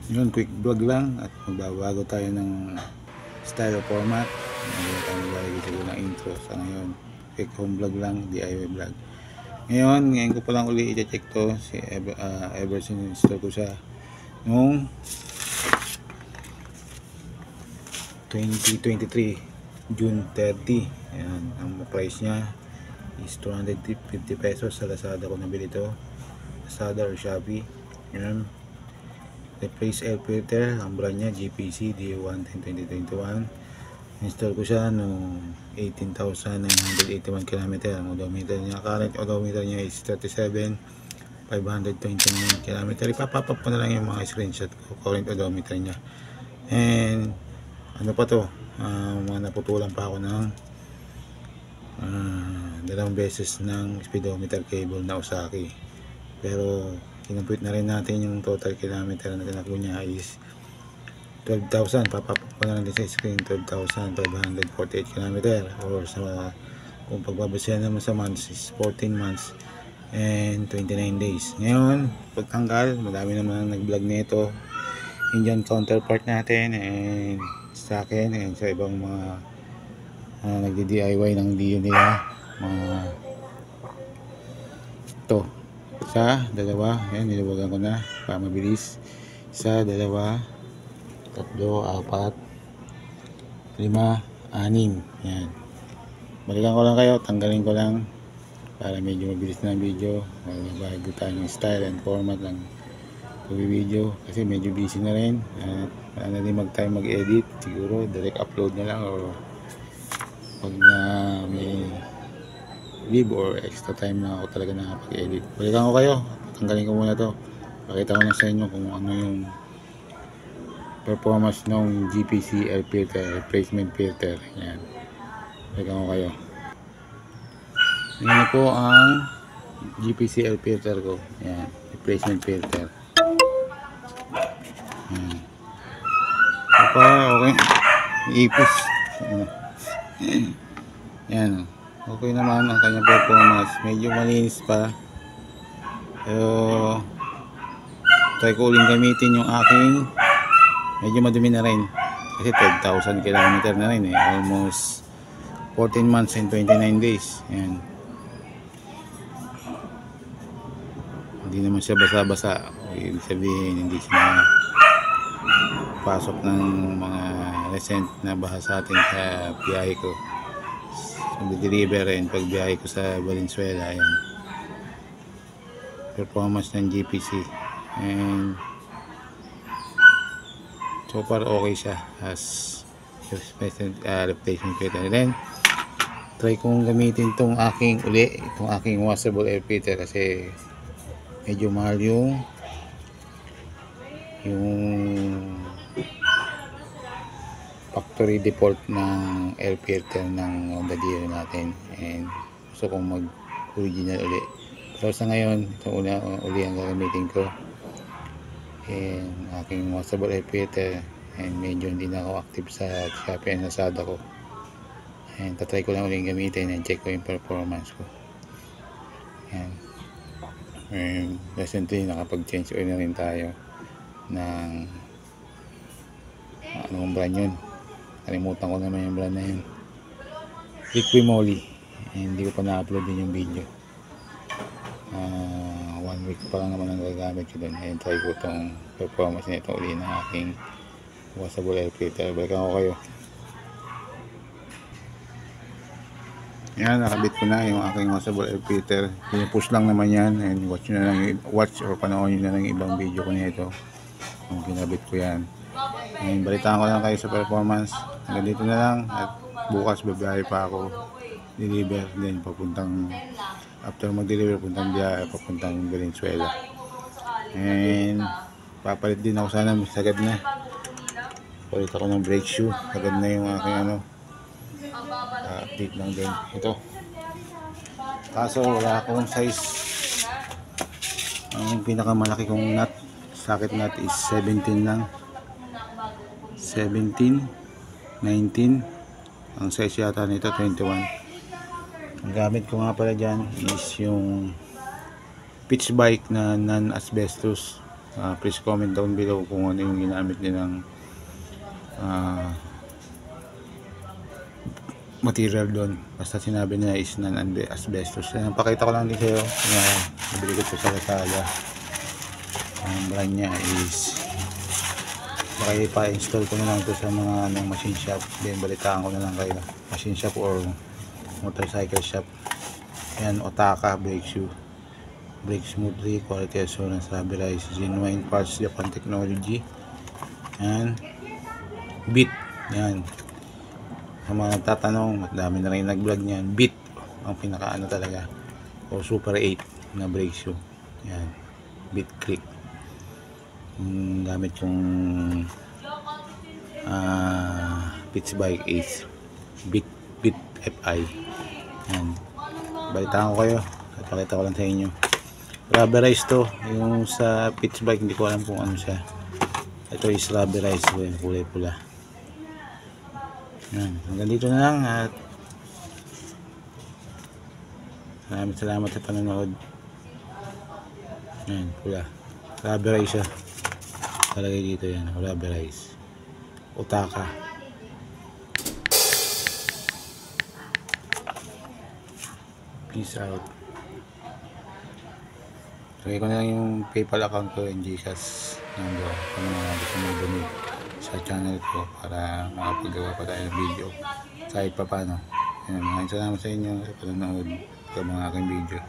Yun, quick vlog lang at magbabago tayo ng style of format. Hindi tayo maglalagay siguro ng intro sa ngayon. Quick home vlog lang, DIY vlog. Ngayon ko pa lang uli i-check to ever since install ko siya noong 2023 June 30. Ayan, ang price niya is 250 pesos. Sa Lazada ko nabili ito, Lazada or Shopee. Ayan, replace air filter, ang brand niya GPC D110 2021. Install ko siya no 18,981 km. Ang odometer niya, current odometer niya is 37,529 km. Ipapapap ko na lang yung mga screenshot ko, current odometer niya. And ano pa to, mga naputulan pa ako ng dalawang beses ng speedometer cable na Osaki, pero kinumpute na rin natin yung total kilometer na tinakbo niya is 12,000. Papapap ko na lang din sa screen, 12,548 km, or sa kung pagbabasihan naman sa months is 14 months and 29 days. Ngayon pagtanggal, madami naman ang nag-vlog nito, Indian counterpart natin and sa akin and sa ibang mga nagdi-DIY ng Dio nila, mga to isa, dalawa, ayan, niluwagan ko na para mabilis. Isa, dalawa, tatlo, apat, lima, anim. Yan, balikan ko lang kayo, tanggalin ko lang para medyo mabilis na ang video. Bago tayo ng style and format lang video kasi medyo busy na rin at wala na din mag-time mag-edit. Siguro direct upload na lang, or pag na may leave or extra time na ako talaga nakapag-edit. Balikan ko kayo, tanggalin ko muna to, pakita ko na sa inyo kung ano yung performance ng GPC air filter, replacement filter. Yan, balikan ko kayo. Yan po ang GPC air filter ko. Yan, replacement filter. Okay, ipis. Yan, okay naman ang kanyang performance. Medyo malinis pa, pero try ko uling gamitin yung aking, medyo madumi na rin kasi 12,000 km na rin almost 14 months and 29 days. Yan, hindi naman siya basa-basa, ibig sabihin hindi siya pasok ng mga recent na baha sa atin sa biyahe ko, sa deliver and pagbiyahe ko sa Valenzuela. Ayan, performance ng GPC and so far okay siya as replacement filter. Then try kong gamitin itong aking washable air filter kasi medyo mahal yung factory default ng air filter ng Honda Dio natin, and gusto kong mag original uli. Pero sa ngayon ito uli ang gagamitin ko, and aking washable air filter, and medyo hindi na ako active sa Shopee and Lazada ko, and tatry ko lang uli gamitin and check ko yung performance ko. Yan, and recently nakapag change oil na rin tayo ng anong brand yun, kalimutan ko naman yung brand na yun, Liquimoli. Hindi ko pa na-upload din yung video, 1 week pa lang naman ang gagamit ko dun. Ayan, try ko itong performance nito uli ng aking washable air filter. Balikan ko kayo. Yan, nakabit ko na yung aking washable air filter. Pinupush lang naman yan, and watch or panoorin nyo na lang yung ibang video ko nito kung ginabit ko yan. Ngayon, balitaan ko lang kayo sa performance. Hanggang dito na lang, at bukas babiyahe pa ako, deliver din papuntang, after mag-deliver puntang biyahe papuntang Valenzuela, and papalit din ako sana, sagad na palit ako ng brake shoe, sagad na yung aking update lang din ito, kaso wala akong size. Ang pinakamalaki kong nut, socket nut is 17 lang, 17, 19. Ang size yata nito 21. Ang gamit ko nga pala dyan is yung pitch bike na non-asbestos Please comment down below kung ano yung ginamit nilang material doon. Basta sinabi nila is non-asbestos. Pakita ko lang din sa'yo. Nabili ko ito sa Lazada. Ang brand niya is, baka ipa-install ko na lang ito sa mga machine shop. Then balitaan ko na lang kayo, machine shop or motorcycle shop. Yan, Otaka brake shoe, brake smoothly, quality assurance, rubberized, genuine parts, Japan technology. Yan, Beat. Yan, sa mga nagtatanong, at dami na rin nag-vlog niyan, Beat ang pinakaano talaga, o Super 8 na brake shoe. Yan, Beat Click. Gamit yung Pitts Bike Ace Beat FI. Yan, balitaan ko kayo at pakita ko lang sa inyo. Rubberized to, yung sa Pitts Bike hindi ko alam kung ano siya. Ito is rubberized, kulay pula. Yan, hanggang dito na lang at salamat sa panonood. Yan, pula, rubberized siya talagay dito. Yan, rubberized, Otaka. Peace out. Lagay ko na lang yung PayPal account ko, yung GCash number kung mga gusto mo donate sa channel ko para makapagawa pa tayo ng video kahit pa paano. Maraming salamat sa inyo sa panonood sa mga aking video.